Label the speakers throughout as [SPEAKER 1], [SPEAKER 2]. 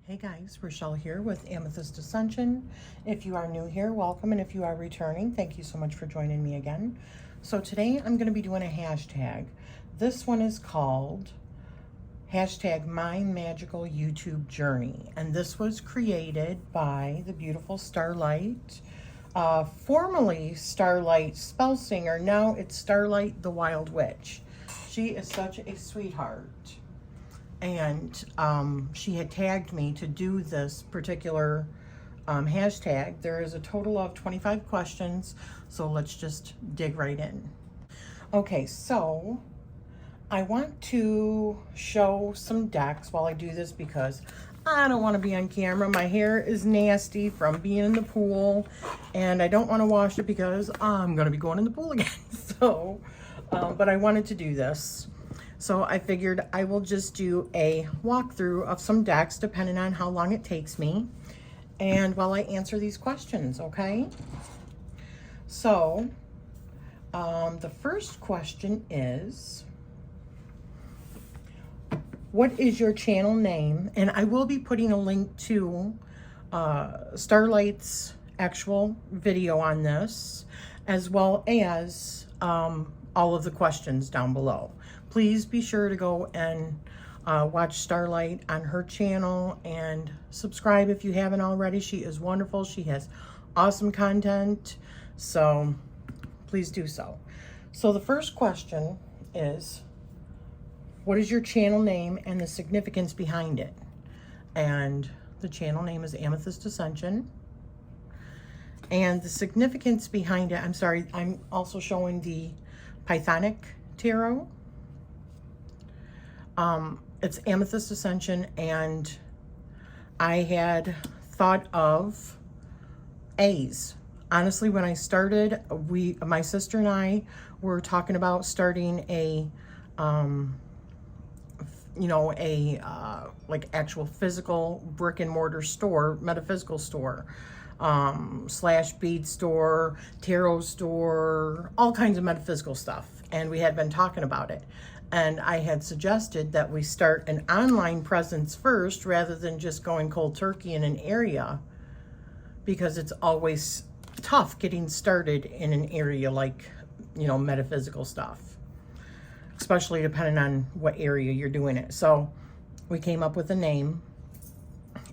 [SPEAKER 1] Hey guys, Rochelle here with Amethyst Ascension. If you are new here, welcome, and if you are returning, thank you so much for joining me again. So today I'm going to be doing a hashtag. This one is called hashtag mymagicalyoutubejourney, and this was created by the beautiful Starlight, formerly Starlight Spell Singer. Now it's Starlight the Wild Witch. She is such a sweetheart. And she had tagged me to do this particular hashtag. There is a total of 25 questions, so let's just dig right in. Okay, so I want to show some decks while I do this because I don't want to be on camera. My hair is nasty from being in the pool, and I don't want to wash it because I'm going to be going in the pool again. So, but I wanted to do this. So I figured I will just do a walkthrough of some decks depending on how long it takes me and while I answer these questions, okay? So the first question is, what is your channel name? And I will be putting a link to Starlight's actual video on this, as well as all of the questions down below. Please be sure to go and watch Starlight on her channel and subscribe if you haven't already. She is wonderful. She has awesome content, so please do so. So the first question is, what is your channel name and the significance behind it? And the channel name is Amethyst Ascension. And the significance behind it, I'm also showing the Pythonic Tarot. It's Amethyst Ascension, and I had thought of A's. Honestly, when I started, my sister and I were talking about starting a, like actual physical brick and mortar store, metaphysical store, slash bead store, tarot store, all kinds of metaphysical stuff. And we had been talking about it. And I had suggested that we start an online presence first rather than just going cold turkey in an area, because it's always tough getting started in an area like, metaphysical stuff, especially depending on what area you're doing it. So we came up with the name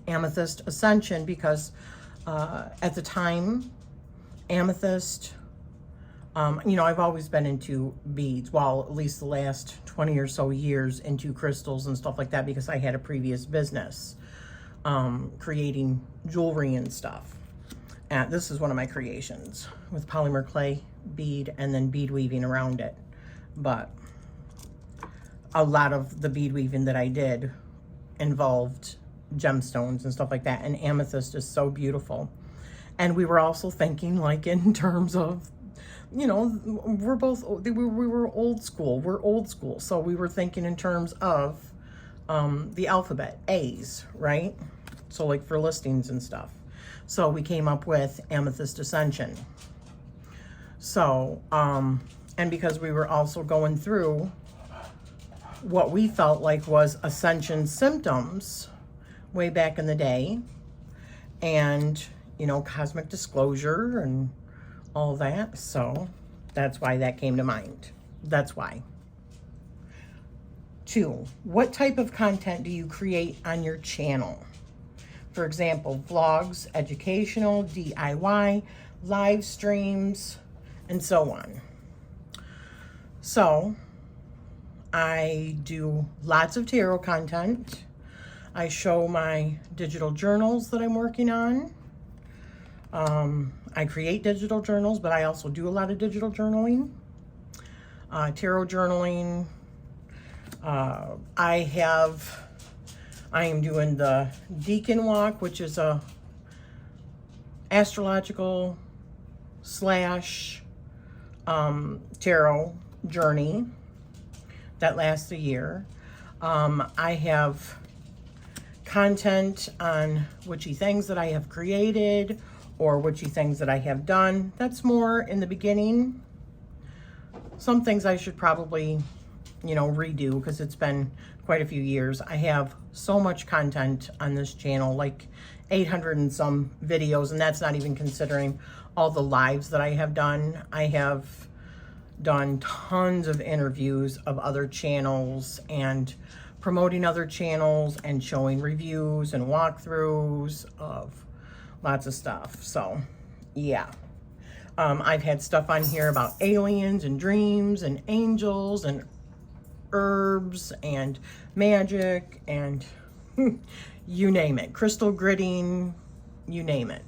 [SPEAKER 1] Amethyst Ascension because at the time, amethyst, I've always been into beads, well, at least the last 20 or so years into crystals and stuff like that, because I had a previous business creating jewelry and stuff. And this is one of my creations with polymer clay bead and then bead weaving around it. But a lot of the bead weaving that I did involved gemstones and stuff like that. And amethyst is so beautiful. And we were also thinking, like, in terms of, we were old school. We're old school. So we were thinking in terms of the alphabet, A's, right? So like for listings and stuff. So we came up with Amethyst Ascension. So, and because we were also going through what we felt like was Ascension symptoms way back in the day, and, cosmic disclosure and all that. So that's why that came to mind. That's why. 2, what type of content do you create on your channel? For example, vlogs, educational, DIY, live streams, and so on. So I do lots of tarot content. I show my digital journals that I'm working on. I create digital journals, but I also do a lot of digital journaling, tarot journaling. I am doing the Deacon Walk, which is a astrological slash tarot journey that lasts a year. I have content on witchy things that I have created or witchy things that I have done. That's more in the beginning. Some things I should probably you know, redo because it's been quite a few years. I have so much content on this channel, like 800 and some videos, and that's not even considering all the lives that I have done. I have done tons of interviews of other channels and promoting other channels and showing reviews and walkthroughs of lots of stuff. So yeah, I've had stuff on here about aliens and dreams and angels and herbs and magic and you name it, crystal gritting, you name it,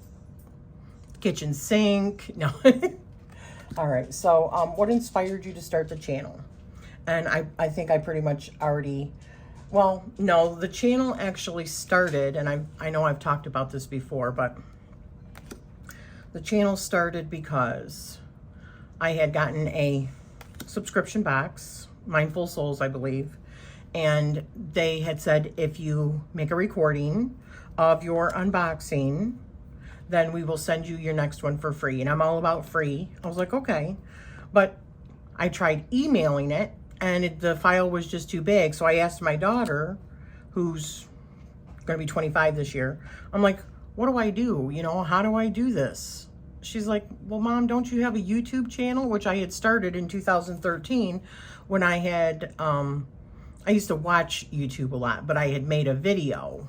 [SPEAKER 1] kitchen sink. No. All right, so what inspired you to start the channel? And I think I pretty much already, well, no, the channel actually started, and I know I've talked about this before, but the channel started because I had gotten a subscription box, Mindful Souls, I believe, and they had said, if you make a recording of your unboxing, then we will send you your next one for free. And I'm all about free. I was like, okay. But I tried emailing it, and the file was just too big. So I asked my daughter, who's going to be 25 this year, I'm like, what do I do? You know, how do I do this? She's like, well, Mom, don't you have a YouTube channel? Which I had started in 2013 when I had, I used to watch YouTube a lot, but I had made a video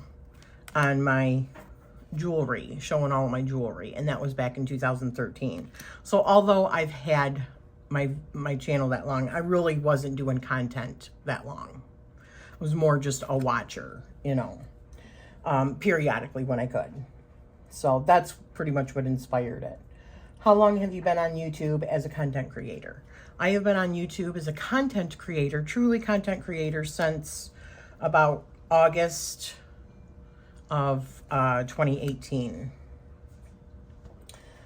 [SPEAKER 1] on my jewelry, showing all of my jewelry, and that was back in 2013. So although I've had my channel that long, I really wasn't doing content that long. I was more just a watcher, you know, periodically when I could. So that's pretty much what inspired it. How long have you been on YouTube as a content creator? I have been on YouTube as a content creator, truly content creator, since about August of 2018.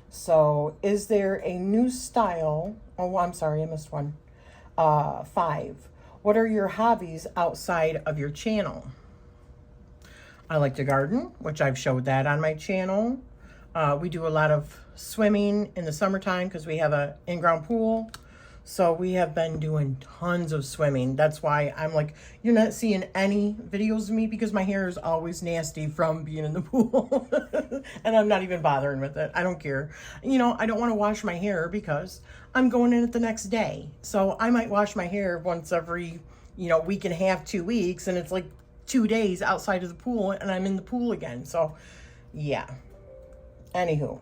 [SPEAKER 1] So is there a new style? Oh, I'm sorry, I missed one. 5. What are your hobbies outside of your channel? I like to garden, which I've showed that on my channel. We do a lot of swimming in the summertime because we have an in-ground pool. So we have been doing tons of swimming. That's why I'm like, you're not seeing any videos of me because my hair is always nasty from being in the pool. And I'm not even bothering with it. I don't care. You know, I don't want to wash my hair because I'm going in it the next day. So I might wash my hair once every, you know, week and a half, 2 weeks. And it's like 2 days outside of the pool and I'm in the pool again. So yeah. Anywho.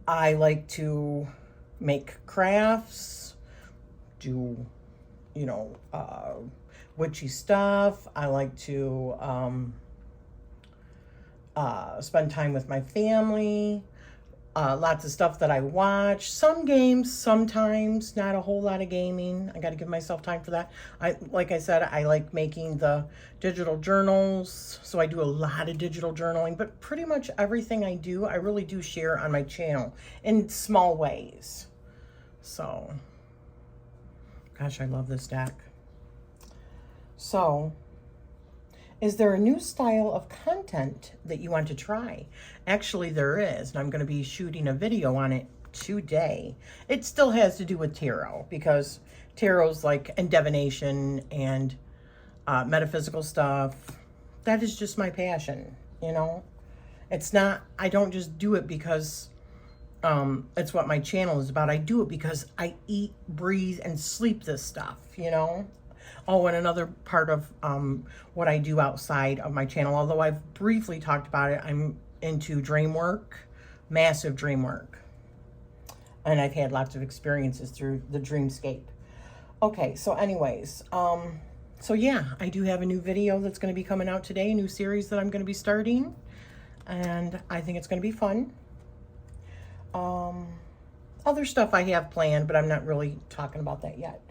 [SPEAKER 1] I like to make crafts, do, you know, witchy stuff. I like to spend time with my family. Lots of stuff that I watch. Some games, sometimes, not a whole lot of gaming. I got to give myself time for that. Like I said, I like making the digital journals. So I do a lot of digital journaling, but pretty much everything I do, I really do share on my channel in small ways. So, gosh, I love this deck. So, is there a new style of content that you want to try? Actually, there is, and I'm going to be shooting a video on it today. It still has to do with tarot because tarot's like, and divination and metaphysical stuff. That is just my passion, you know? It's not, I don't just do it because it's what my channel is about. I do it because I eat, breathe, and sleep this stuff, you know? Oh, and another part of what I do outside of my channel, although I've briefly talked about it, I'm into dream work, massive dream work. And I've had lots of experiences through the dreamscape. Okay, so anyways, so yeah, I do have a new video that's going to be coming out today, a new series that I'm going to be starting. And I think it's going to be fun. Other stuff I have planned, but I'm not really talking about that yet.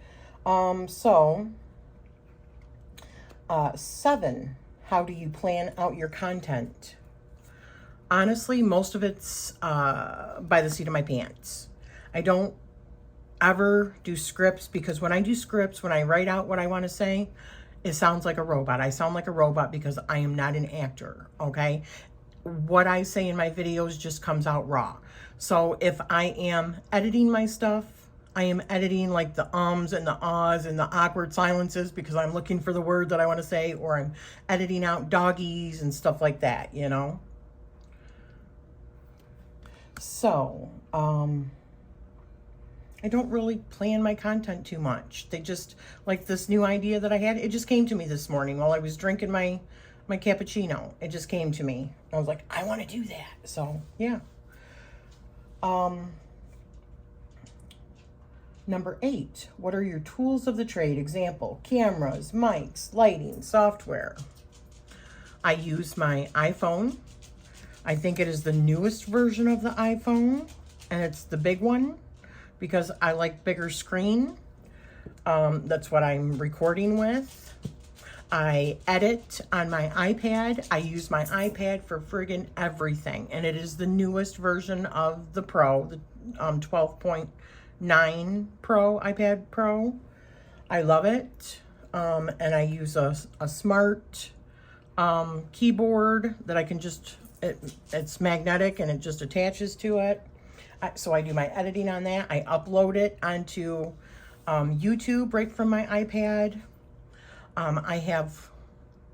[SPEAKER 1] 7, how do you plan out your content? Honestly, most of it's by the seat of my pants. I don't ever do scripts because when I do scripts, when I write out what I want to say, it sounds like a robot. I sound like a robot because I am not an actor, okay? What I say in my videos just comes out raw. So if I am editing my stuff, I am editing like the ums and the ahs and the awkward silences because I'm looking for the word that I want to say, or I'm editing out doggies and stuff like that, you know. So, I don't really plan my content too much. They just, like this new idea that I had, it just came to me this morning while I was drinking my cappuccino. It just came to me. I was like, I want to do that. So, yeah. Number 8, what are your tools of the trade? Example, cameras, mics, lighting, software. I use my iPhone. I think it is the newest version of the iPhone, and it's the big one because I like bigger screen. That's what I'm recording with. I edit on my iPad. I use my iPad for friggin' everything, and it is the newest version of the Pro, the 12.9 Pro, iPad Pro. I love it. And I use a smart keyboard that I can just, it's magnetic and it just attaches to it. So I do my editing on that. I upload it onto YouTube right from my iPad. I have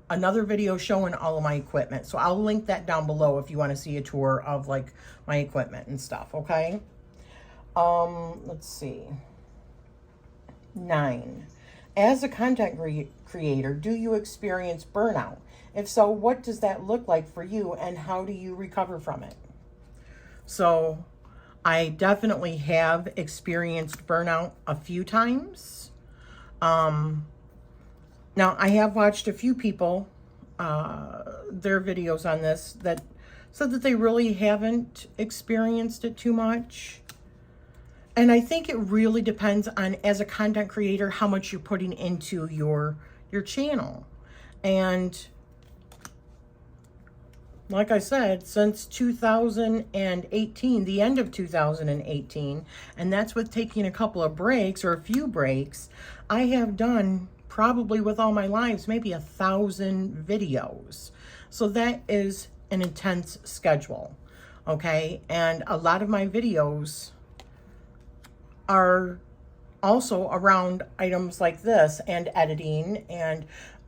[SPEAKER 1] another video showing all of my equipment. So I'll link that down below if you want to see a tour of like my equipment and stuff, okay? Let's see. 9. As a content creator, do you experience burnout? If so, what does that look like for you and how do you recover from it? So I definitely have experienced burnout a few times. Now I have watched a few people, their videos on this that said that they really haven't experienced it too much. And I think it really depends on, as a content creator, how much you're putting into your channel. And like I said, since 2018, the end of 2018, and that's with taking a couple of breaks or a few breaks, I have done probably with all my lives, maybe 1,000 videos. So that is an intense schedule, okay? And a lot of my videos are also around items like this and editing, and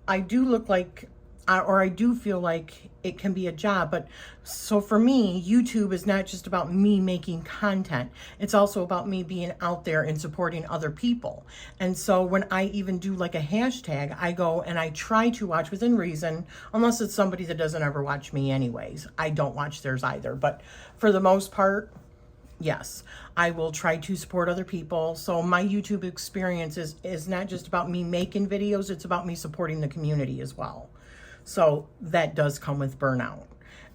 [SPEAKER 1] I do look like, or I do feel like it can be a job. But so for me, YouTube is not just about me making content. It's also about me being out there and supporting other people. And so when I even do like a hashtag, I go and I try to watch within reason, unless it's somebody that doesn't ever watch me anyways. I don't watch theirs either. But for the most part, yes, I will try to support other people. So my YouTube experience is not just about me making videos, it's about me supporting the community as well. So that does come with burnout.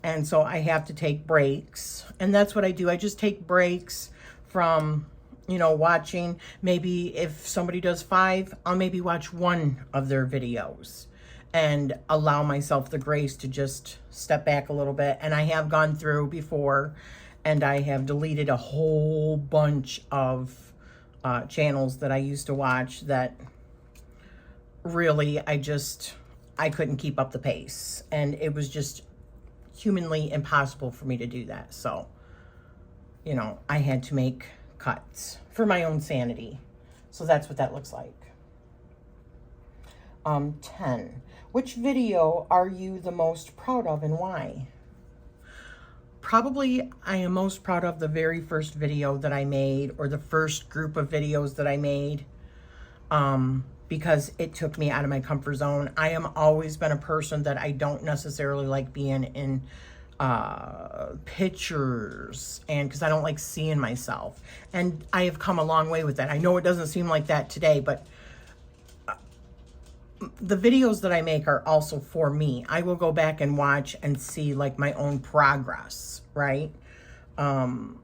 [SPEAKER 1] And so I have to take breaks. And that's what I do. I just take breaks from, you know, watching. Maybe if somebody does 5, I'll maybe watch 1 of their videos and allow myself the grace to just step back a little bit. And I have gone through before, and I have deleted a whole bunch of channels that I used to watch that really I couldn't keep up the pace. And it was just humanly impossible for me to do that. So, you know, I had to make cuts for my own sanity. So that's what that looks like. 10. Which video are you the most proud of and why? Probably I am most proud of the very first video that I made, or the first group of videos that I made, because it took me out of my comfort zone. I am always been a person that I don't necessarily like being in pictures, and because I don't like seeing myself. And I have come a long way with that. I know it doesn't seem like that today, but the videos that I make are also for me. I will go back and watch and see like my own progress, right? And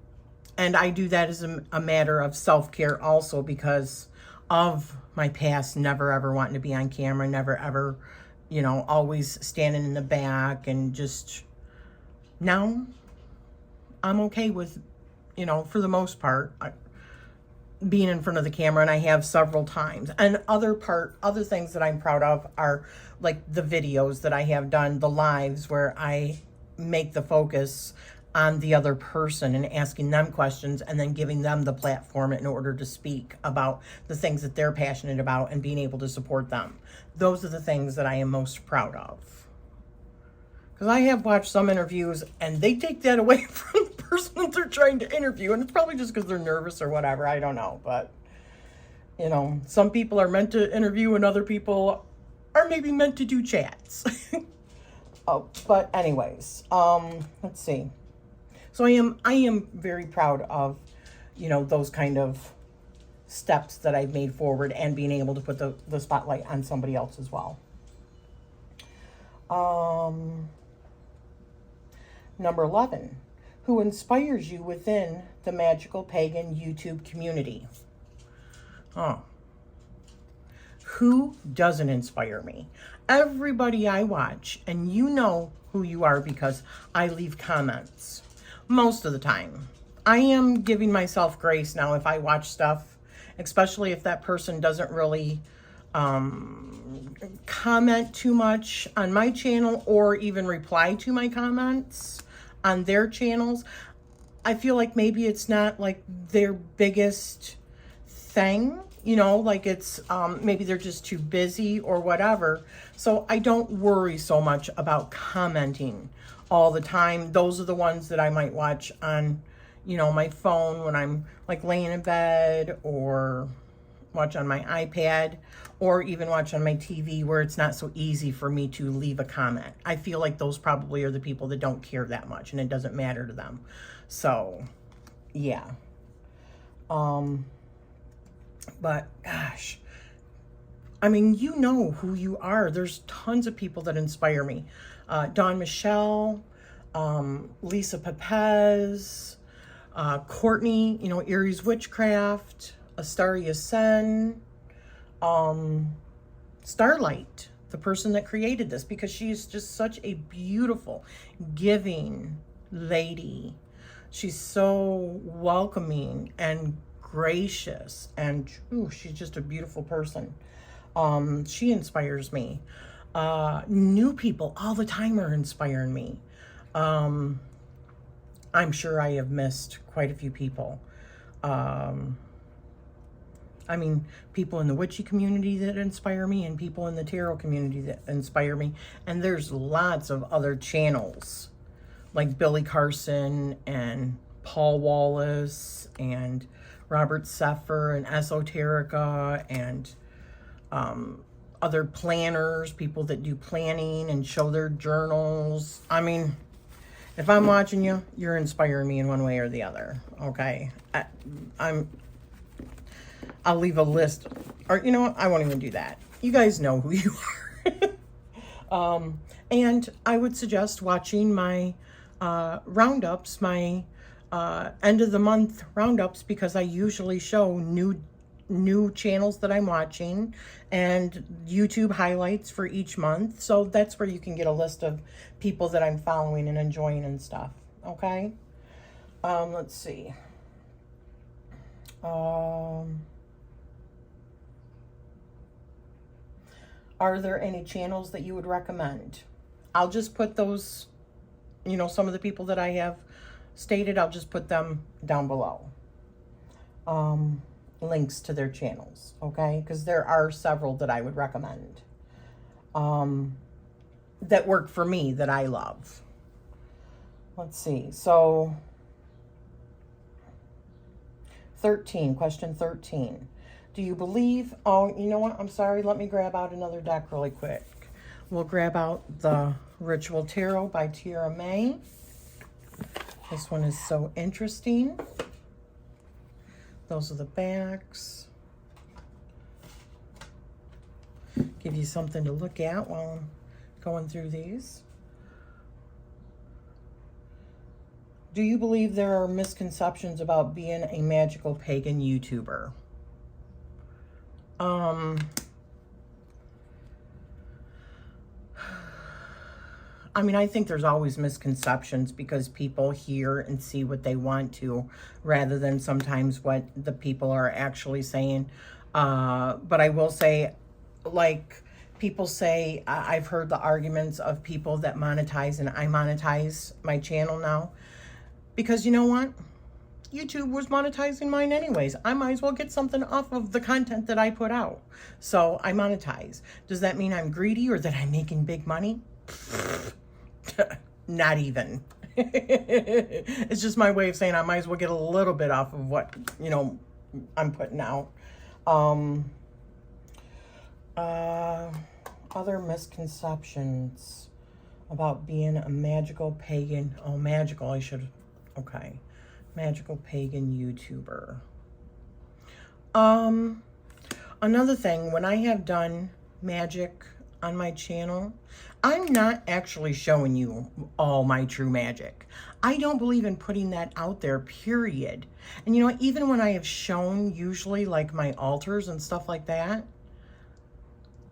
[SPEAKER 1] I do that as a matter of self-care also, because of my past never ever wanting to be on camera, never ever, you know, always standing in the back, and just now I'm okay with, you know, for the most part, being in front of the camera, and I have several times. And other things that I'm proud of are like the videos that I have done, the lives where I make the focus on the other person and asking them questions and then giving them the platform in order to speak about the things that they're passionate about and being able to support them. Those are the things that I am most proud of. Because I have watched some interviews and they take that away from the person that they're trying to interview. And it's probably just because they're nervous or whatever. I don't know. But, you know, some people are meant to interview and other people are maybe meant to do chats. Oh, but anyways, let's see. So I am very proud of, you know, those kind of steps that I've made forward and being able to put the spotlight on somebody else as well. Number 11, who inspires you within the Magical Pagan YouTube community? Oh, who doesn't inspire me? Everybody I watch, and you know who you are because I leave comments most of the time. I am giving myself grace now if I watch stuff, especially if that person doesn't really comment too much on my channel or even reply to my comments on their channels. I feel like maybe it's not like their biggest thing, you know, like it's maybe they're just too busy or whatever. So I don't worry so much about commenting all the time. Those are the ones that I might watch on, you know, my phone when I'm like laying in bed, or watch on my iPad, or even watch on my TV where it's not so easy for me to leave a comment. I feel like those probably are the people that don't care that much and it doesn't matter to them. So, yeah. But gosh, I mean, you know who you are. There's tons of people that inspire me. Dawn Michelle, Lisa Pepez, Courtney, you know, Erie's Witchcraft, Astaria Sen, Starlight, the person that created this, because she's just such a beautiful, giving lady. She's so welcoming and gracious, and ooh, she's just a beautiful person. She inspires me. New people all the time are inspiring me. I'm sure I have missed quite a few people. I mean, people in the witchy community that inspire me, and people in the tarot community that inspire me. And there's lots of other channels like Billy Carson and Paul Wallace and Robert Seffer and Esoterica and other planners, people that do planning and show their journals. I mean, if I'm watching you, you're inspiring me in one way or the other, okay? I'll leave a list, or you know what, I won't even do that. You guys know who you are. And I would suggest watching my roundups, my end of the month roundups, because I usually show new channels that I'm watching and YouTube highlights for each month. So that's where you can get a list of people that I'm following and enjoying and stuff. Okay. Let's see. Are there any channels that you would recommend? I'll just put those, you know, some of the people that I have stated, I'll just put them down below. Links to their channels, okay? Because there are several that I would recommend that work for me, that I love. Let's see. So 13, question 13. Do you believe, oh, you know what? I'm sorry. Let me grab out another deck really quick. We'll grab out the Ritual Tarot by Tierra May. This one is so interesting. Those are the backs. Give you something to look at while I'm going through these. Do you believe there are misconceptions about being a magical pagan YouTuber? I mean, I think there's always misconceptions because people hear and see what they want to rather than sometimes what the people are actually saying. But I will say, like people say, I've heard the arguments of people that monetize, and I monetize my channel now. Because you know what? YouTube was monetizing mine anyways. I might as well get something off of the content that I put out. So I monetize. Does that mean I'm greedy or that I'm making big money? Not even. It's just my way of saying I might as well get a little bit off of what, you know, I'm putting out. Other misconceptions about being a magical pagan. Oh, magical, I should, okay. Magical pagan YouTuber. Another thing, when I have done magic on my channel, I'm not actually showing you all my true magic. I don't believe in putting that out there, period. And you know, even when I have shown usually like my altars and stuff like that,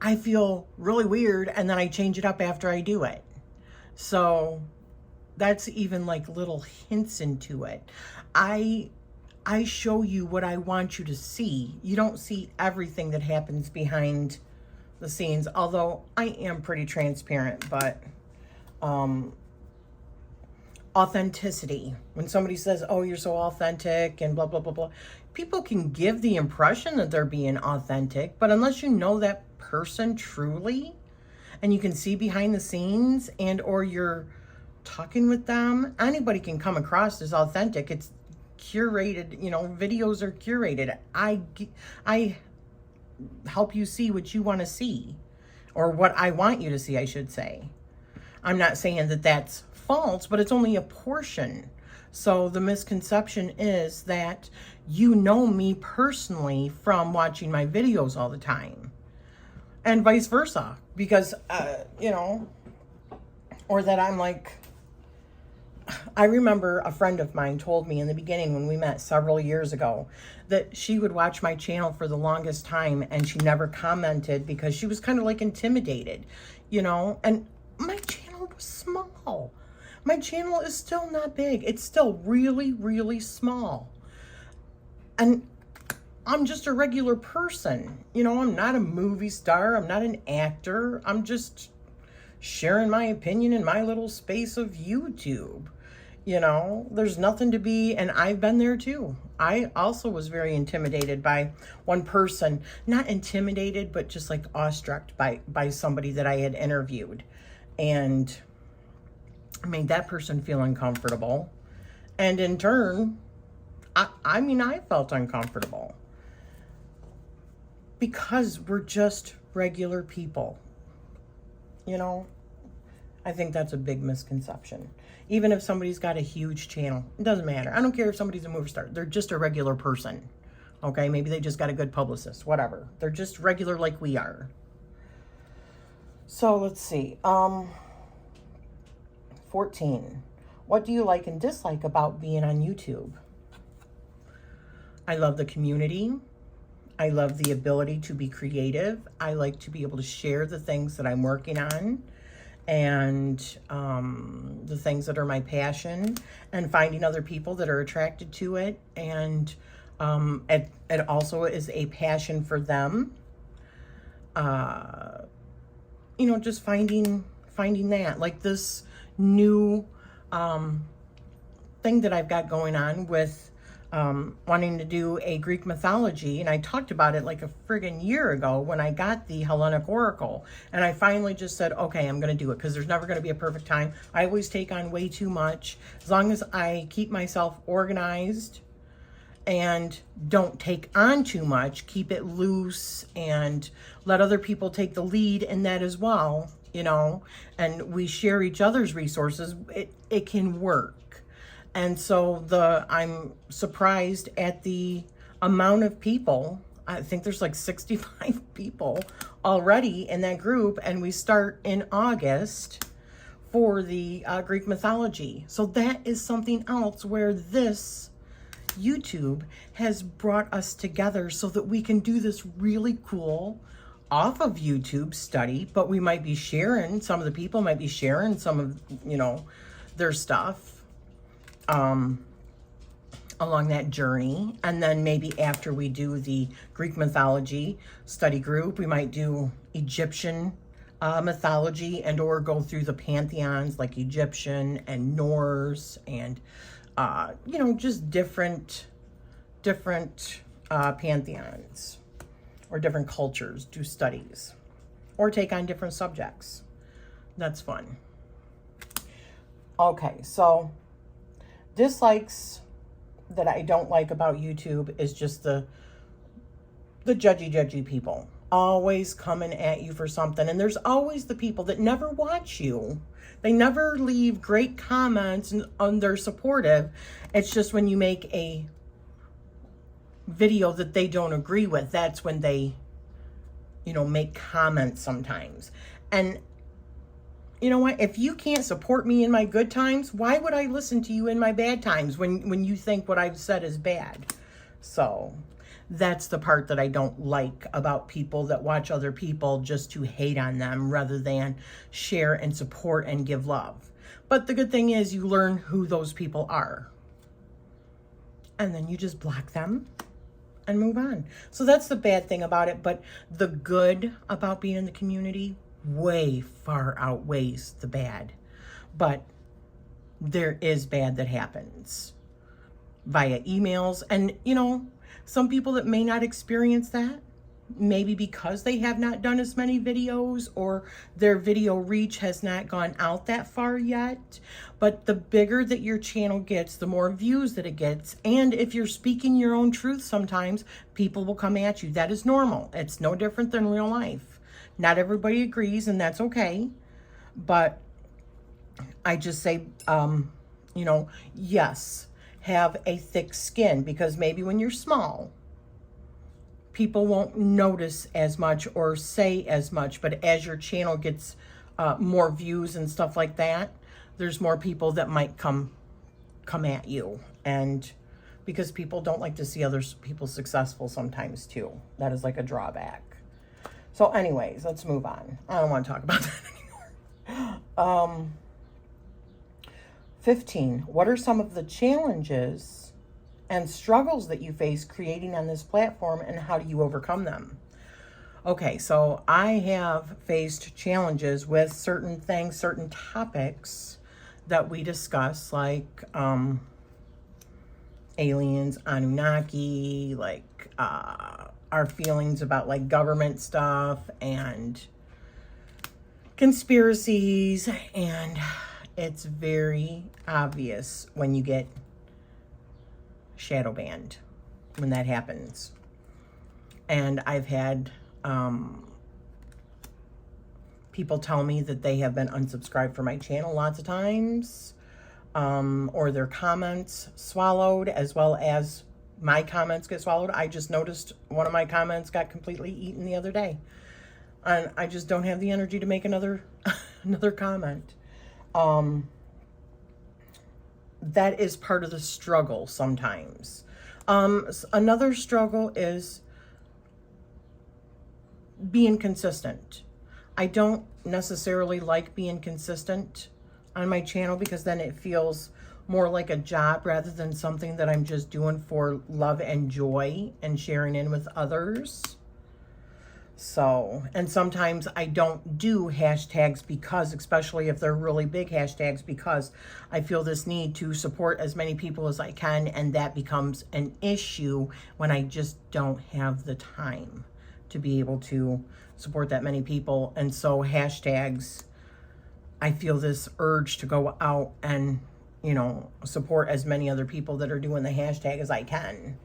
[SPEAKER 1] I feel really weird and then I change it up after I do it. So that's even like little hints into it. I show you what I want you to see. You don't see everything that happens behind the scenes, although I am pretty transparent, but authenticity. When somebody says, oh, you're so authentic and blah, blah, blah, blah, people can give the impression that they're being authentic, but unless you know that person truly and you can see behind the scenes and or you're talking with them, anybody can come across as authentic. It's curated, you know, videos are curated. I help you see what you want to see, or what I want you to see, I should say. I'm not saying that that's false, but it's only a portion. So the misconception is that you know me personally from watching my videos all the time, and vice versa, because you know, or that I'm like, I remember a friend of mine told me in the beginning when we met several years ago that she would watch my channel for the longest time and she never commented because she was kind of like intimidated, you know, and my channel was small. My channel is still not big. It's still really, really small. And I'm just a regular person. You know, I'm not a movie star. I'm not an actor. I'm just sharing my opinion in my little space of YouTube. You know, there's nothing to be, and I've been there too. I also was very intimidated by one person, not intimidated, but just like awestruck by somebody that I had interviewed, and made that person feel uncomfortable. And in turn, I mean, I felt uncomfortable because we're just regular people. You know, I think that's a big misconception. Even if somebody's got a huge channel, it doesn't matter. I don't care if somebody's a movie star. They're just a regular person. Okay, maybe they just got a good publicist, whatever. They're just regular like we are. So let's see. 14. What do you like and dislike about being on YouTube? I love the community. I love the ability to be creative. I like to be able to share the things that I'm working on and the things that are my passion, and finding other people that are attracted to it. And it also is a passion for them. You know, just finding that, like this new thing that I've got going on with wanting to do a Greek mythology, and I talked about it like a friggin' year ago when I got the Hellenic Oracle, and I finally just said, okay, I'm gonna do it, because there's never gonna be a perfect time. I always take on way too much. As long as I keep myself organized and don't take on too much, keep it loose and let other people take the lead in that as well, you know, and we share each other's resources, it can work. And so I'm surprised at the amount of people. I think there's like 65 people already in that group, and we start in August for the Greek mythology. So that is something else where this YouTube has brought us together so that we can do this really cool off of YouTube study, but we might be sharing, some of the people might be sharing some of, you know, their stuff along that journey. And then maybe after we do the Greek mythology study group, we might do Egyptian mythology, and or go through the pantheons like Egyptian and Norse and just different pantheons or different cultures, do studies or take on different subjects. That's fun. Okay, so dislikes that I don't like about YouTube is just the judgy people always coming at you for something. And there's always the people that never watch you. They never leave great comments and they're supportive. It's just when you make a video that they don't agree with, that's when they, make comments sometimes. And you know what? If you can't support me in my good times, why would I listen to you in my bad times when you think what I've said is bad? So that's the part that I don't like about people that watch other people just to hate on them rather than share and support and give love. But the good thing is you learn who those people are. And then you just block them and move on. So that's the bad thing about it. But the good about being in the community way far outweighs the bad. But there is bad that happens via emails. And, some people that may not experience that, maybe because they have not done as many videos or their video reach has not gone out that far yet. But the bigger that your channel gets, the more views that it gets. And if you're speaking your own truth, sometimes people will come at you. That is normal. It's no different than real life. Not everybody agrees, and that's okay. But I just say, yes, have a thick skin, because maybe when you're small, people won't notice as much or say as much. But as your channel gets more views and stuff like that, there's more people that might come at you. And because people don't like to see other people successful sometimes too. That is like a drawback. So anyways, let's move on. I don't want to talk about that anymore. 15, what are some of the challenges and struggles that you face creating on this platform, and how do you overcome them? Okay, so I have faced challenges with certain things, certain topics that we discuss, like aliens, Anunnaki, like our feelings about like government stuff and conspiracies, and it's very obvious when you get shadow banned when that happens. And I've had people tell me that they have been unsubscribed from my channel lots of times, or their comments swallowed, as well as my comments get swallowed. I just noticed one of my comments got completely eaten the other day, and I just don't have the energy to make another comment. That is part of the struggle sometimes. Another struggle is being consistent. I don't necessarily like being consistent on my channel, because then it feels more like a job rather than something that I'm just doing for love and joy and sharing in with others. So, and sometimes I don't do hashtags because, especially if they're really big hashtags, because I feel this need to support as many people as I can, and that becomes an issue when I just don't have the time to be able to support that many people. And so hashtags, I feel this urge to go out and, support as many other people that are doing the hashtag as I can.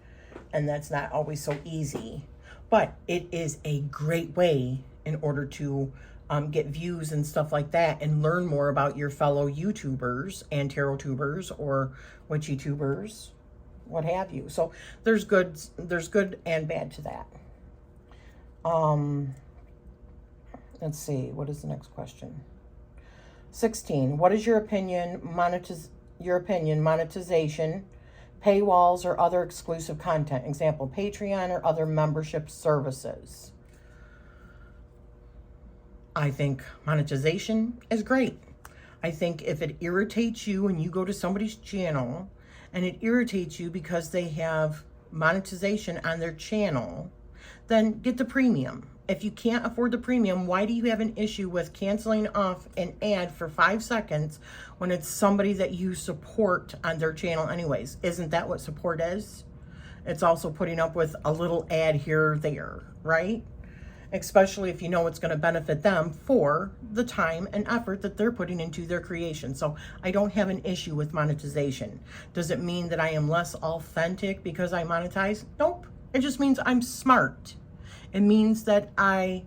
[SPEAKER 1] And that's not always so easy. But it is a great way in order to get views and stuff like that, and learn more about your fellow YouTubers and tarot tubers or witchy tubers, what have you. So there's good and bad to that. Let's see, what is the next question? 16, what is your opinion monetization, paywalls, or other exclusive content, example, Patreon or other membership services? I think monetization is great. I think if it irritates you and you go to somebody's channel and it irritates you because they have monetization on their channel, then get the premium. If you can't afford the premium, why do you have an issue with canceling off an ad for 5 seconds when it's somebody that you support on their channel anyways? Isn't that what support is? It's also putting up with a little ad here or there, right? Especially if you know it's going to benefit them for the time and effort that they're putting into their creation. So I don't have an issue with monetization. Does it mean that I am less authentic because I monetize? Nope. It just means I'm smart. It means that I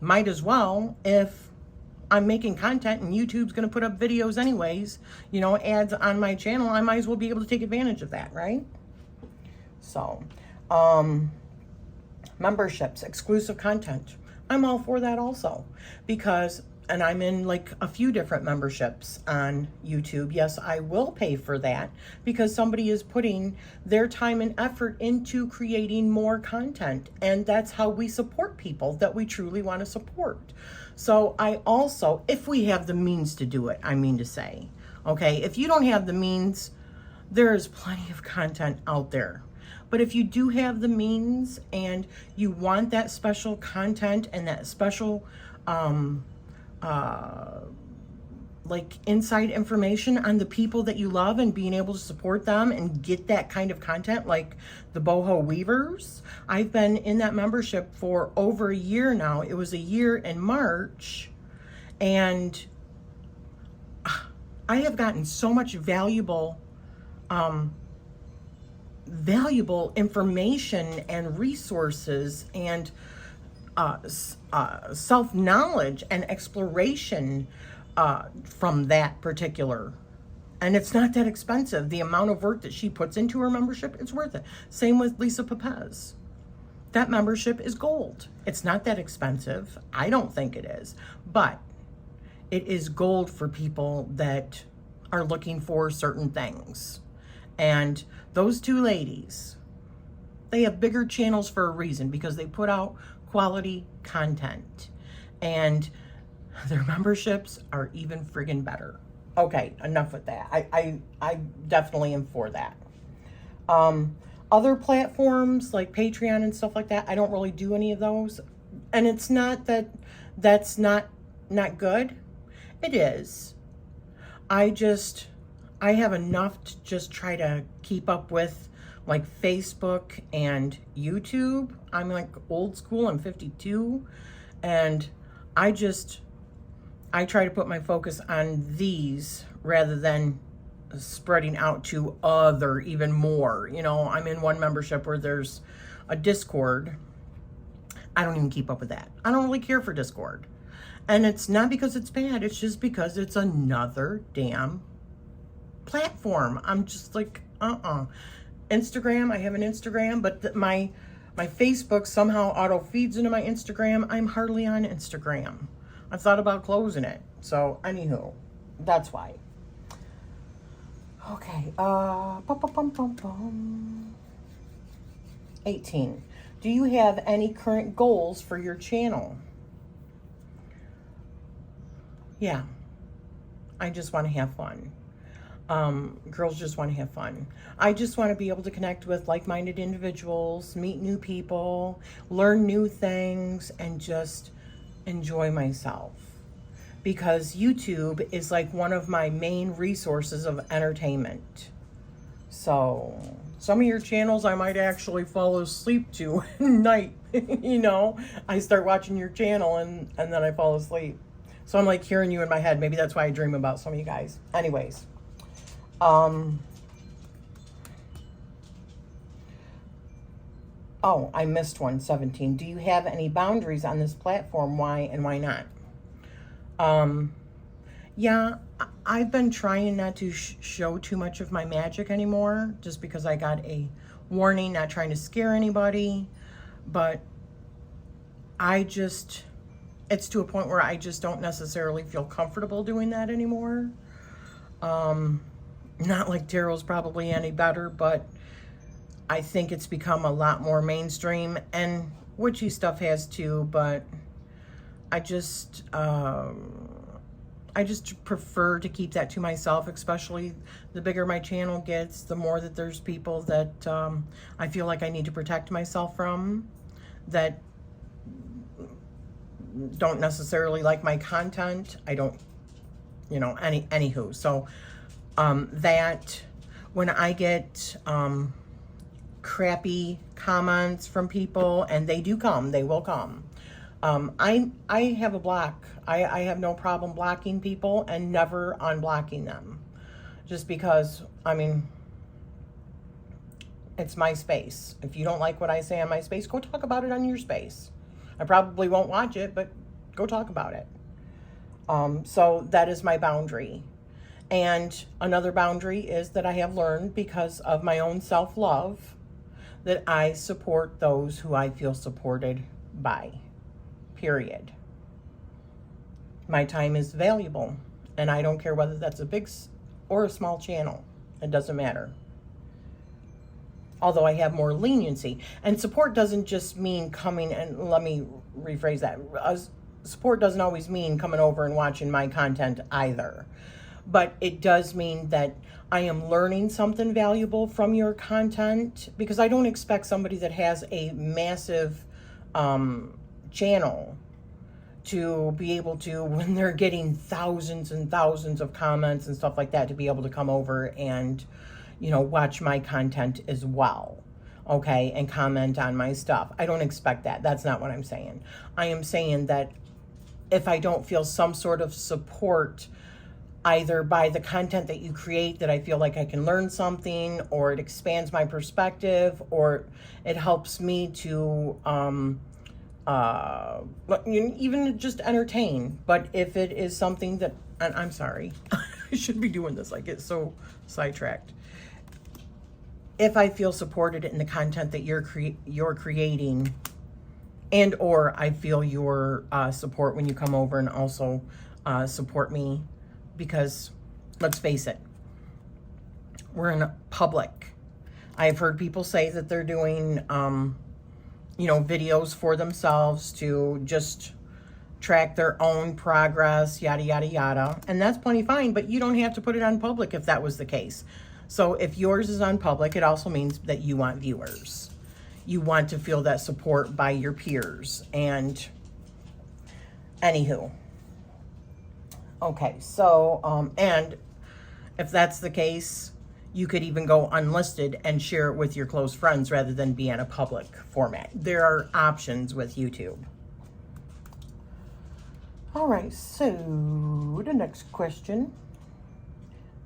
[SPEAKER 1] might as well, if I'm making content and YouTube's going to put up videos anyways, you know, ads on my channel, I might as well be able to take advantage of that, right? So, memberships, exclusive content. I'm all for that also because, and I'm in like a few different memberships on YouTube. Yes, I will pay for that because somebody is putting their time and effort into creating more content. And that's how we support people that we truly want to support. So I also, if we have the means to do it, I mean to say, okay, if you don't have the means, there is plenty of content out there. But if you do have the means and you want that special content and that special like inside information on the people that you love and being able to support them and get that kind of content, like the boho weavers, I've been in that membership for over a year now. It was a year in March, and I have gotten so much valuable information and resources and self-knowledge and exploration from that particular. And it's not that expensive. The amount of work that she puts into her membership, it's worth it. Same with Lisa Pepez. That membership is gold. It's not that expensive. I don't think it is. But it is gold for people that are looking for certain things. And those two ladies, they have bigger channels for a reason because they put out quality content. And their memberships are even friggin' better. Okay, enough with that. I definitely am for that. Other platforms like Patreon and stuff like that, I don't really do any of those. And it's not that that's not good. It is. I have enough to just try to keep up with like Facebook and YouTube. I'm like old school, I'm 52. And I try to put my focus on these rather than spreading out to other even more. You know, I'm in one membership where there's a Discord. I don't even keep up with that. I don't really care for Discord. And it's not because it's bad. It's just because it's another damn platform. I'm just like, Instagram, I have an Instagram, but my Facebook somehow auto feeds into my Instagram. I'm hardly on Instagram. I thought about closing it. So, anywho, that's why. Okay, 18. Do you have any current goals for your channel? Yeah, I just want to have fun. Girls just want to have fun. I just want to be able to connect with like-minded individuals, meet new people, learn new things, and just enjoy myself. Because YouTube is like one of my main resources of entertainment. So some of your channels I might actually fall asleep to at night. You know, I start watching your channel and then I fall asleep. So I'm like hearing you in my head. Maybe that's why I dream about some of you guys. Anyways. Oh, I missed one, 17. Do you have any boundaries on this platform? Why and why not? Yeah, I've been trying not to show too much of my magic anymore, just because I got a warning, not trying to scare anybody, but it's to a point where I just don't necessarily feel comfortable doing that anymore. Not like tarot's probably any better, but I think it's become a lot more mainstream, and witchy stuff has too, but I just prefer to keep that to myself, especially the bigger my channel gets, the more that there's people that I feel like I need to protect myself from, that don't necessarily like my content, I don't, anywho. So that when I get crappy comments from people, and they do come, they will come. I have a block. I have no problem blocking people and never unblocking them. Just because, it's my space. If you don't like what I say on my space, go talk about it on your space. I probably won't watch it, but go talk about it. So that is my boundary. And another boundary is that I have learned, because of my own self-love, that I support those who I feel supported by. Period. My time is valuable, and I don't care whether that's a big or a small channel. It doesn't matter. Although I have more leniency. And support doesn't just mean coming, and let me rephrase that. Support doesn't always mean coming over and watching my content either. But it does mean that I am learning something valuable from your content, because I don't expect somebody that has a massive channel to be able to, when they're getting thousands and thousands of comments and stuff like that, to be able to come over and, watch my content as well, okay, and comment on my stuff. I don't expect that. That's not what I'm saying. I am saying that if I don't feel some sort of support, either by the content that you create, that I feel like I can learn something, or it expands my perspective, or it helps me to even just entertain. But if it is something that, and I'm sorry, I shouldn't be doing this, I get so sidetracked. If I feel supported in the content that you're creating, and or I feel your support when you come over and also support me, because let's face it, we're in public. I've heard people say that they're doing videos for themselves to just track their own progress, yada, yada, yada. And that's plenty fine, but you don't have to put it on public if that was the case. So if yours is on public, it also means that you want viewers. You want to feel that support by your peers. And anywho. Okay, so, and if that's the case, you could even go unlisted and share it with your close friends rather than be in a public format. There are options with YouTube. All right, so the next question.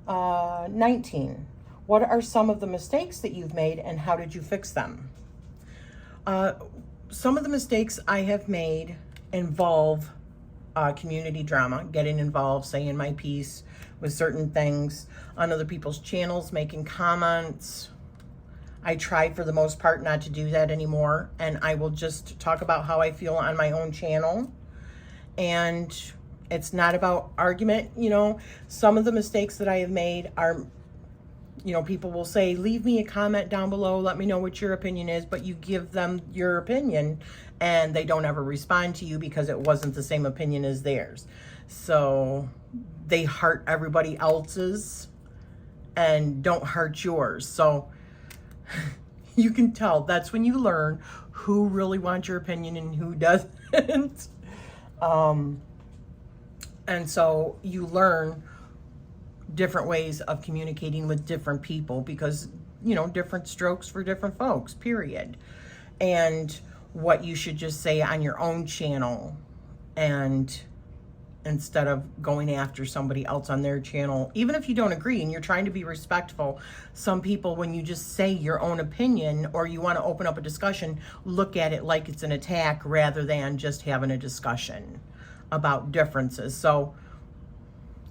[SPEAKER 1] 19. What are some of the mistakes that you've made, and how did you fix them? Some of the mistakes I have made involve community drama, getting involved, saying my piece with certain things on other people's channels, making comments. I try for the most part not to do that anymore, and I will just talk about how I feel on my own channel. And it's not about argument. Some of the mistakes that I have made are, people will say, leave me a comment down below, let me know what your opinion is, but you give them your opinion and they don't ever respond to you because it wasn't the same opinion as theirs. So they heart everybody else's and don't heart yours. So you can tell, that's when you learn who really wants your opinion and who doesn't. And so you learn different ways of communicating with different people, because, different strokes for different folks, period. And what you should just say on your own channel, and instead of going after somebody else on their channel, even if you don't agree and you're trying to be respectful. Some people, when you just say your own opinion or you want to open up a discussion, look at it like it's an attack rather than just having a discussion about differences. So,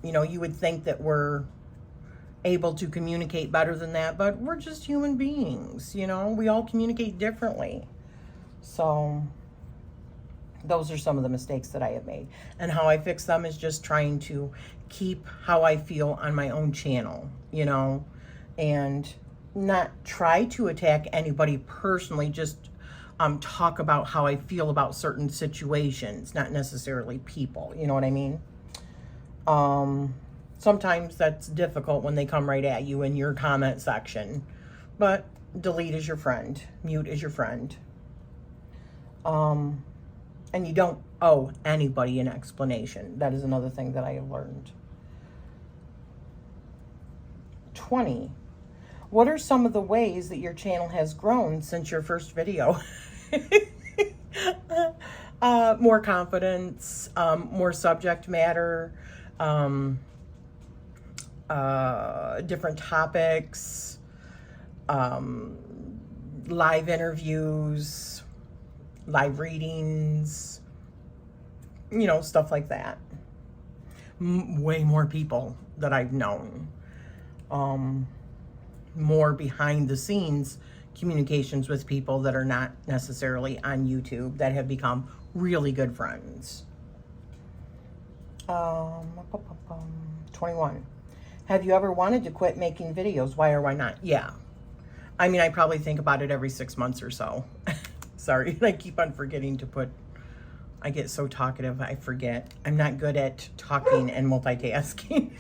[SPEAKER 1] you would think that we're able to communicate better than that, but we're just human beings, we all communicate differently. So those are some of the mistakes that I have made, and how I fix them is just trying to keep how I feel on my own channel, and not try to attack anybody personally, just talk about how I feel about certain situations, not necessarily people, you know what I mean? Sometimes that's difficult when they come right at you in your comment section, but delete is your friend, mute is your friend. And you don't owe anybody an explanation. That is another thing that I have learned. 20. What are some of the ways that your channel has grown since your first video? More confidence, more subject matter, different topics, live interviews, live readings, you know, stuff like that. Way more people that I've known. More behind the scenes communications with people that are not necessarily on YouTube that have become really good friends. 21. Have you ever wanted to quit making videos? Why or why not? Yeah. I mean, I probably think about it every 6 months or so. Sorry, I keep on forgetting to put, I get so talkative, I forget. I'm not good at talking and multitasking.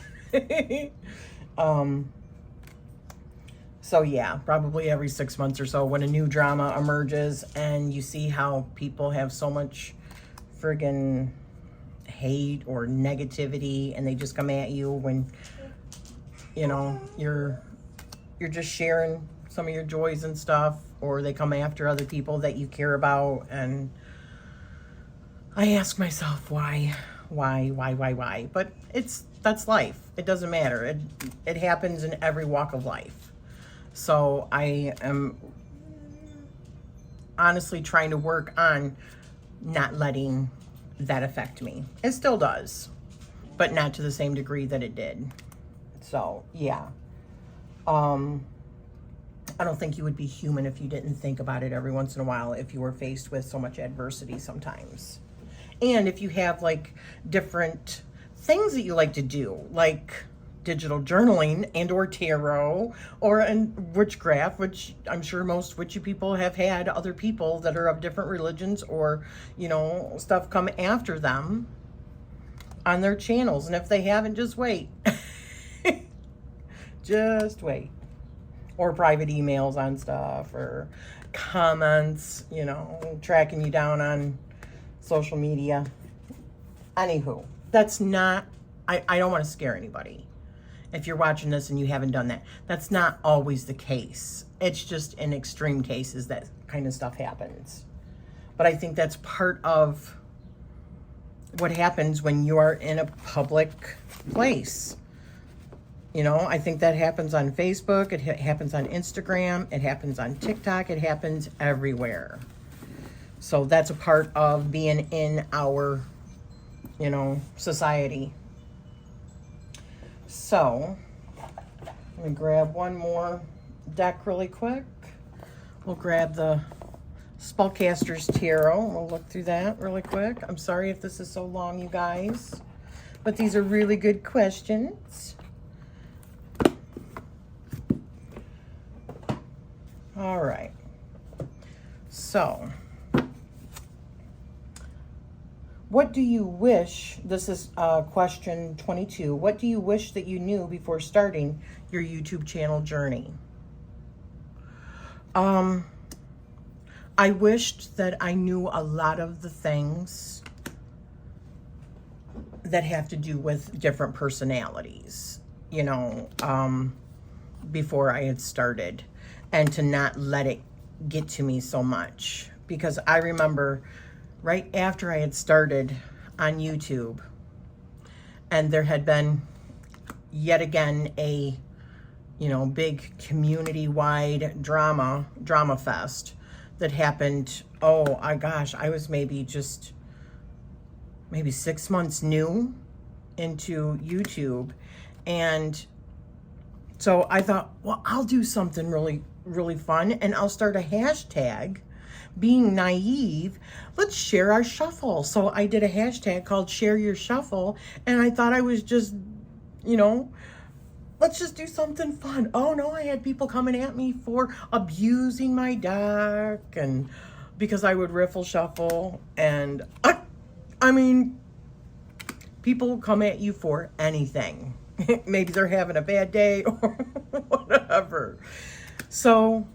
[SPEAKER 1] So yeah, probably every 6 months or so when a new drama emerges and you see how people have so much friggin' hate or negativity and they just come at you when, you know, you're just sharing some of your joys and stuff, or they come after other people that you care about. And I ask myself, why? But that's life. It doesn't matter. It happens in every walk of life. So I am honestly trying to work on not letting that affect me. It still does, but not to the same degree that it did. So yeah. I don't think you would be human if you didn't think about it every once in a while if you were faced with so much adversity sometimes. And if you have like different things that you like to do, like digital journaling and or tarot or witchcraft, which I'm sure most witchy people have had other people that are of different religions or, you know, stuff come after them on their channels. And if they haven't, just wait. Just wait. Or private emails on stuff or comments, you know, tracking you down on social media. Anywho, that's not, I don't want to scare anybody. If you're watching this and you haven't done that, that's not always the case. It's just in extreme cases that kind of stuff happens. But I think that's part of what happens when you are in a public place. You know, I think that happens on Facebook, it happens on Instagram, it happens on TikTok, it happens everywhere. So that's a part of being in our, you know, society. So, let me grab one more deck really quick. We'll grab the Spellcaster's Tarot. We'll look through that really quick. I'm sorry if this is so long, you guys, but these are really good questions. All right. So, what do you wish, this is question 22, what do you wish that you knew before starting your YouTube channel journey? I wished that I knew a lot of the things that have to do with different personalities, you know, before I had started, and to not let it get to me so much. Because I remember right after I had started on YouTube, and there had been yet again a, you know, big community-wide drama fest that happened. Oh my gosh, I was maybe 6 months new into YouTube. And so I thought, well, I'll do something really fun, and I'll start a hashtag, being naive, let's share our shuffle. So I did a hashtag called Share Your Shuffle, and I thought I was just, you know, let's just do something fun. Oh no, I had people coming at me for abusing my deck, and because I would riffle shuffle, and I mean, people come at you for anything. Maybe they're having a bad day or whatever. So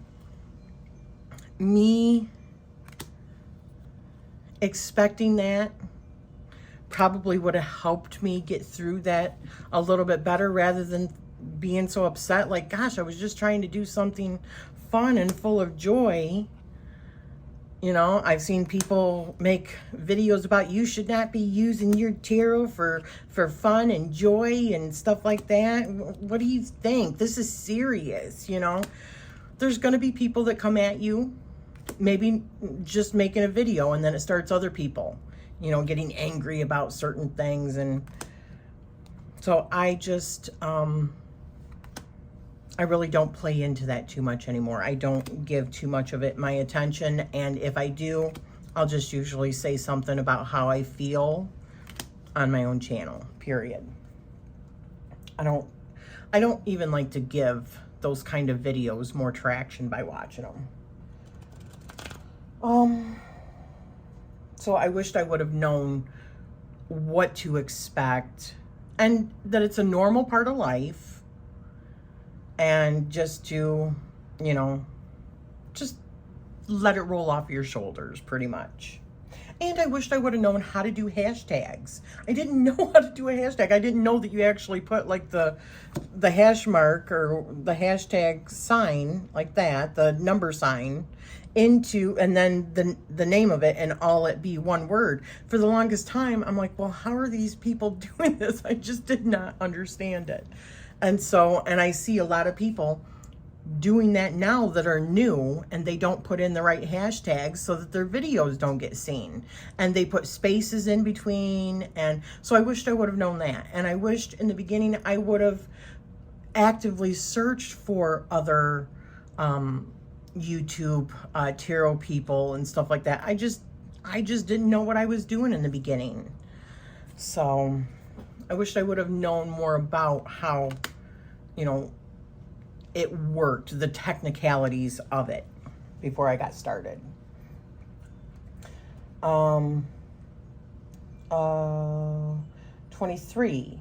[SPEAKER 1] me expecting that probably would have helped me get through that a little bit better, rather than being so upset. Like, gosh, I was just trying to do something fun and full of joy. You know, I've seen people make videos about you should not be using your tarot for fun and joy and stuff like that. What do you think? This is serious, you know. There's going to be people that come at you, maybe just making a video, and then it starts other people, you know, getting angry about certain things. And so I just, I really don't play into that too much anymore. I don't give too much of it my attention. And if I do, I'll just usually say something about how I feel on my own channel, period. I don't even like to give those kind of videos more traction by watching them. So I wished I would have known what to expect, and that it's a normal part of life, and just to, you know, just let it roll off your shoulders, pretty much. And I wished I would have known how to do hashtags. I didn't know how to do a hashtag. I didn't know that you actually put like the hash mark or the hashtag sign, like that, the number sign, into, and then the name of it, and all it be one word. For the longest time, I'm like, well, how are these people doing this? I just did not understand it. And so, and I see a lot of people doing that now that are new, and they don't put in the right hashtags so that their videos don't get seen, and they put spaces in between. And so I wished I would have known that. And I wished in the beginning I would have actively searched for other YouTube tarot people and stuff like that. I just didn't know what I was doing in the beginning. So I wished I would have known more about how, you know, it worked, the technicalities of it, before I got started. 23.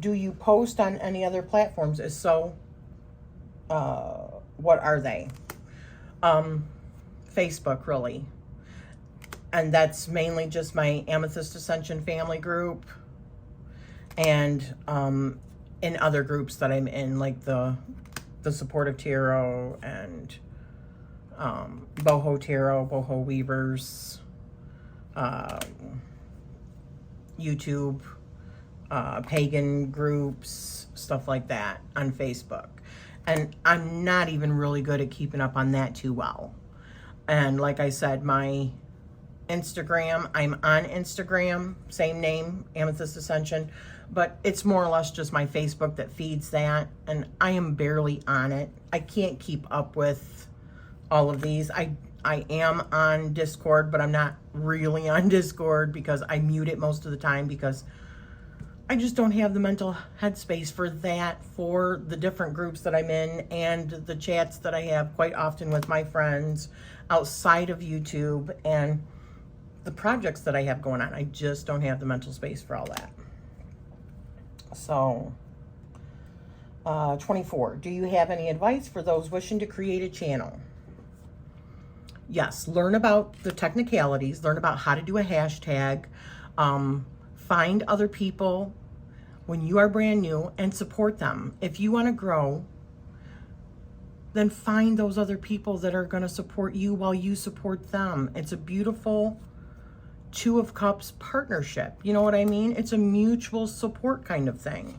[SPEAKER 1] Do you post on any other platforms? If so, what are they? Facebook, really. And that's mainly just my Amethyst Ascension family group, and in other groups that I'm in, like the Supportive Tarot and Boho Tarot, Boho Weavers, YouTube, pagan groups, stuff like that on Facebook. And I'm not even really good at keeping up on that too well. And like I said, my Instagram, I'm on Instagram, same name, Amethyst Ascension, but it's more or less just my Facebook that feeds that, and I am barely on it. I can't keep up with all of these. I am on Discord, but I'm not really on Discord because I mute it most of the time, because I just don't have the mental headspace for that, for the different groups that I'm in and the chats that I have quite often with my friends outside of YouTube, and the projects that I have going on. I just don't have the mental space for all that. So, 24. Do you have any advice for those wishing to create a channel? Yes, learn about the technicalities, learn about how to do a hashtag, find other people when you are brand new and support them. If you want to grow, then find those other people that are going to support you while you support them. It's a beautiful Two of Cups partnership. You know what I mean? It's a mutual support kind of thing.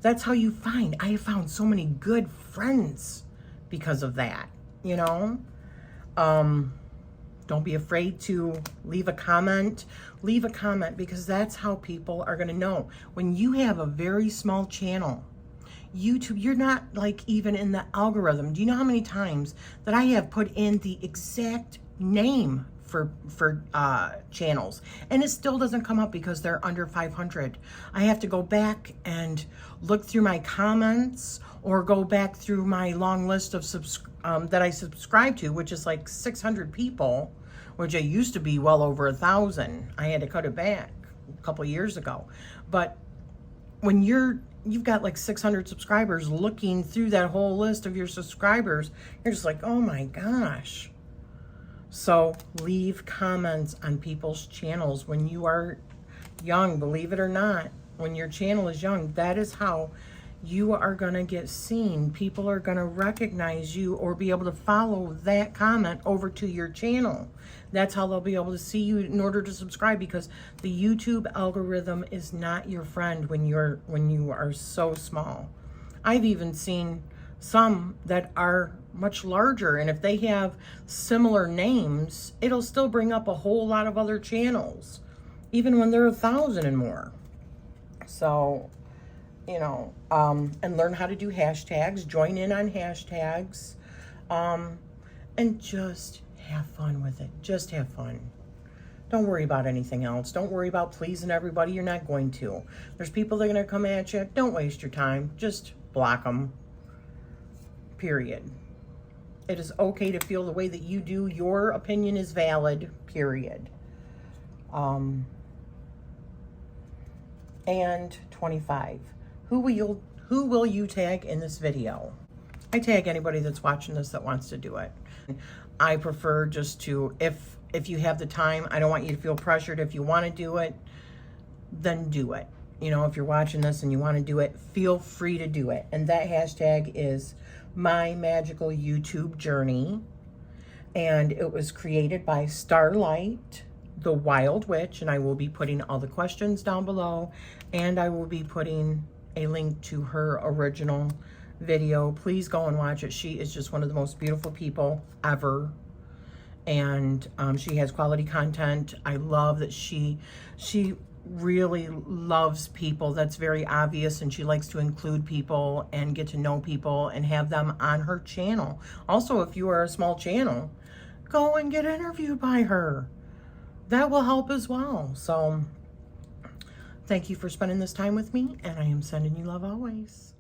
[SPEAKER 1] That's how you find. I have found so many good friends because of that, you know? Don't be afraid to leave a comment. Leave a comment, because that's how people are going to know. When you have a very small channel, YouTube, you're not like even in the algorithm. Do you know how many times that I have put in the exact name for channels, and it still doesn't come up because they're under 500? I have to go back and look through my comments, or go back through my long list of that I subscribe to, which is like 600 people, which it used to be well over 1,000. I had to cut it back a couple of years ago. But when you've got like 600 subscribers, looking through that whole list of your subscribers, you're just like, oh my gosh, So leave comments on people's channels when you are young. Believe it or not, when your channel is young, that is how you are going to get seen. People are going to recognize you or be able to follow that comment over to your channel. That's how they'll be able to see you in order to subscribe, because the YouTube algorithm is not your friend when you are so small. I've even seen some that are much larger, and if they have similar names, it'll still bring up a whole lot of other channels, even when there are 1,000 and more. So, you know, and learn how to do hashtags, join in on hashtags, and just have fun with it. Just have fun. Don't worry about anything else. Don't worry about pleasing everybody. You're not going to. There's people that are going to come at you. Don't waste your time. Just block them. Period. It is okay to feel the way that you do. Your opinion is valid. Period. And 25. Who will you tag in this video? I tag anybody that's watching this that wants to do it. I prefer just to, if you have the time, I don't want you to feel pressured. If you want to do it, then do it. You know, if you're watching this and you want to do it, feel free to do it. And that hashtag is mymagicalyoutubejourney. And it was created by Starlight, the Wild Witch. And I will be putting all the questions down below. And I will be putting a link to her original video. Please go and watch it. She is just one of the most beautiful people ever, and she has quality content. I love that she really loves people. That's very obvious, and she likes to include people and get to know people and have them on her channel. Also, if you are a small channel, go and get interviewed by her. That will help as well. So thank you for spending this time with me, and I am sending you love always.